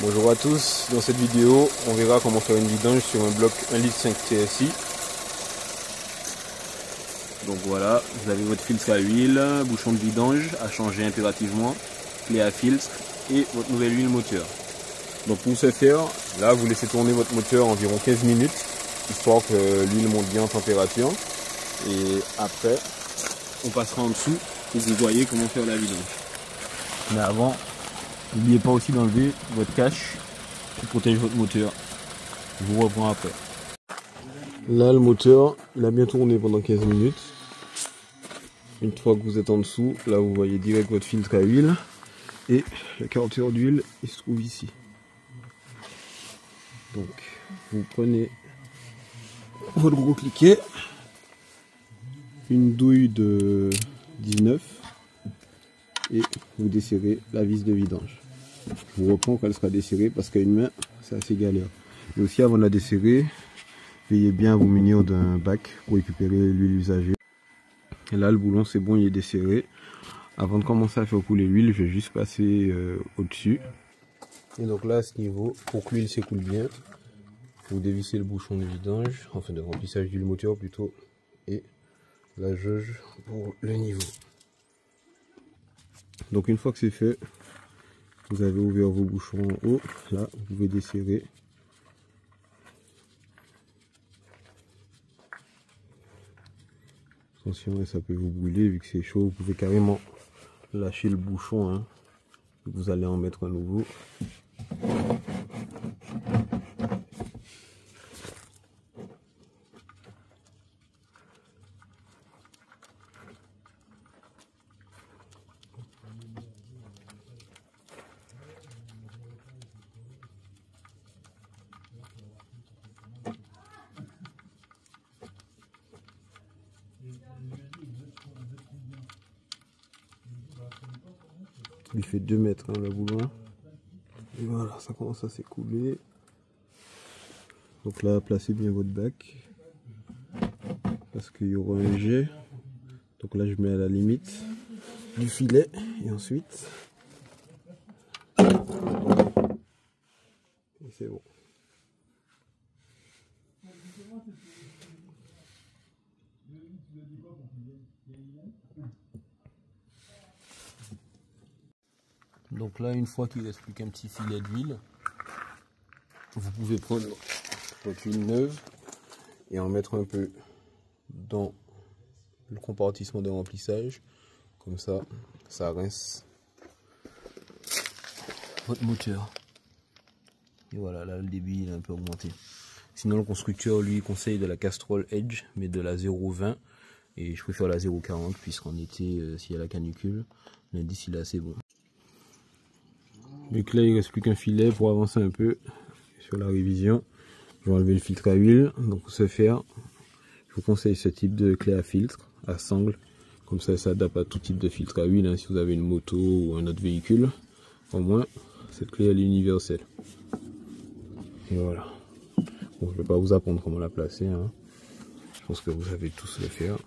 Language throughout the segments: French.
Bonjour à tous, dans cette vidéo on verra comment faire une vidange sur un bloc 1,5 litre TSI. Donc voilà, vous avez votre filtre à huile, bouchon de vidange à changer impérativement, clé à filtre et votre nouvelle huile moteur. Donc pour ce faire, là vous laissez tourner votre moteur environ 15 minutes, histoire que l'huile monte bien en température. Et après, on passera en dessous et vous voyez comment faire la vidange. Mais avant, n'oubliez pas aussi d'enlever votre cache qui protège votre moteur. Je vous reprends après. Là, le moteur, il a bien tourné pendant 15 minutes. Une fois que vous êtes en dessous, là vous voyez direct votre filtre à huile. Et le carateur d'huile, il se trouve ici. Donc, vous prenez votre gros cliquet, une douille de 19 et vous desserrez la vis de vidange. Je vous reprends quand elle sera desserrée parce qu'à une main, c'est assez galère. Et aussi, avant de la desserrer, veillez bien à vous munir d'un bac pour récupérer l'huile usagée. Et là, le boulon, c'est bon, il est desserré. Avant de commencer à faire couler l'huile, je vais juste passer au-dessus. Et donc là, à ce niveau, pour que l'huile s'écoule bien, vous dévissez le bouchon de vidange, enfin de remplissage d'huile moteur plutôt, et la jauge pour le niveau. Donc une fois que c'est fait, vous avez ouvert vos bouchons en haut, là vous pouvez desserrer. Attention, ça peut vous brûler vu que c'est chaud, vous pouvez carrément lâcher le bouchon, hein. Vous allez en mettre un nouveau. Il fait 2 mètres hein, le boulon. Et voilà, ça commence à s'écouler. Donc là, placez bien votre bac. Parce qu'il y aura un jet. Donc là, je mets à la limite du filet. Et ensuite... Et c'est bon. Donc là, une fois qu'il reste plus qu'un petit filet d'huile, vous pouvez prendre votre huile neuve et en mettre un peu dans le compartiment de remplissage. Comme ça, ça rince votre moteur. Et voilà, là le débit il est un peu augmenté. Sinon le constructeur lui conseille de la Castrol Edge, mais de la 0,20. Et je préfère la 0,40 puisqu'en été, s'il y a la canicule, l'indice il est assez bon. Donc là il ne reste plus qu'un filet pour avancer un peu sur la révision. Je vais enlever le filtre à huile. Donc pour ce faire, je vous conseille ce type de clé à filtre à sangle. Comme ça s'adapte à tout type de filtre à huile, hein, si vous avez une moto ou un autre véhicule. Au moins, cette clé elle est universelle. Et voilà. Bon, je ne vais pas vous apprendre comment la placer, hein. Je pense que vous savez tous le faire.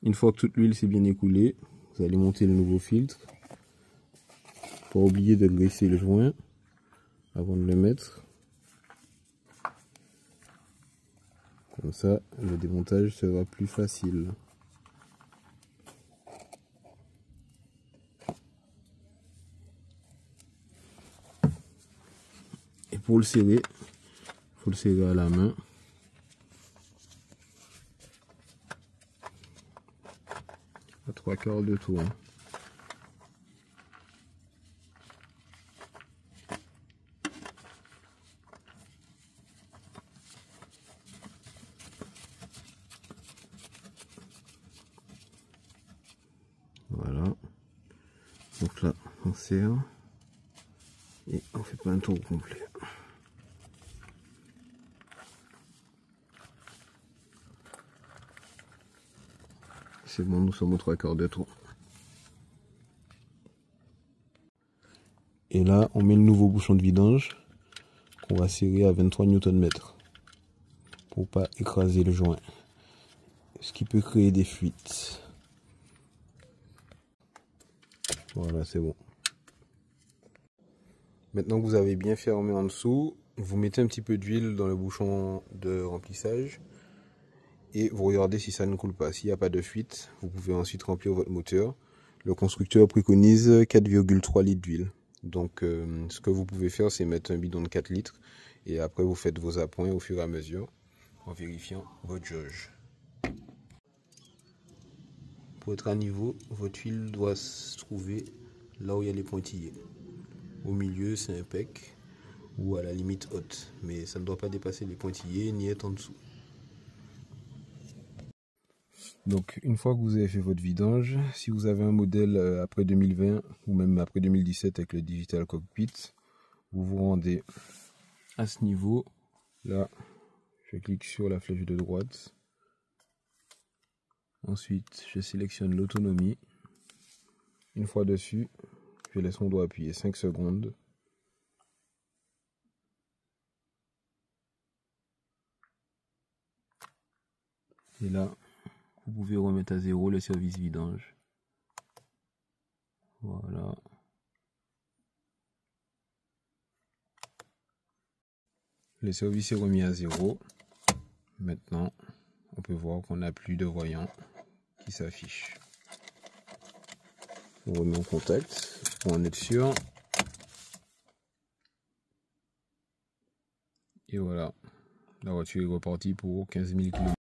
Une fois que toute l'huile s'est bien écoulée, vous allez monter le nouveau filtre. Pas oublier de graisser le joint avant de le mettre. Comme ça, le démontage sera plus facile. Et pour le serrer, il faut le serrer à la main. À 3/4 de tour. Voilà. Donc là, on serre. Et on fait pas un tour complet. C'est bon, nous sommes aux 3/4 de tour. Et là, on met le nouveau bouchon de vidange qu'on va serrer à 23 Nm pour pas écraser le joint, ce qui peut créer des fuites. Voilà, c'est bon. Maintenant que vous avez bien fermé en dessous, vous mettez un petit peu d'huile dans le bouchon de remplissage et vous regardez si ça ne coule pas. S'il n'y a pas de fuite, vous pouvez ensuite remplir votre moteur. Le constructeur préconise 4,3 litres d'huile. Donc ce que vous pouvez faire, c'est mettre un bidon de 4 litres et après vous faites vos appoints au fur et à mesure en vérifiant votre jauge. Pour être à niveau, votre huile doit se trouver là où il y a les pointillés. Au milieu, c'est un pec ou à la limite haute, mais ça ne doit pas dépasser les pointillés ni être en dessous. Donc une fois que vous avez fait votre vidange, si vous avez un modèle après 2020 ou même après 2017 avec le Digital Cockpit, vous vous rendez à ce niveau. Là, je clique sur la flèche de droite. Ensuite, je sélectionne l'autonomie. Une fois dessus, je laisse mon doigt appuyé 5 secondes. Et là, vous pouvez remettre à 0 le service vidange. Voilà. Le service est remis à 0. Maintenant, on peut voir qu'on n'a plus de voyant qui s'affiche. On remet en contact pour en être sûr. Et voilà, la voiture est repartie pour 15 000 km.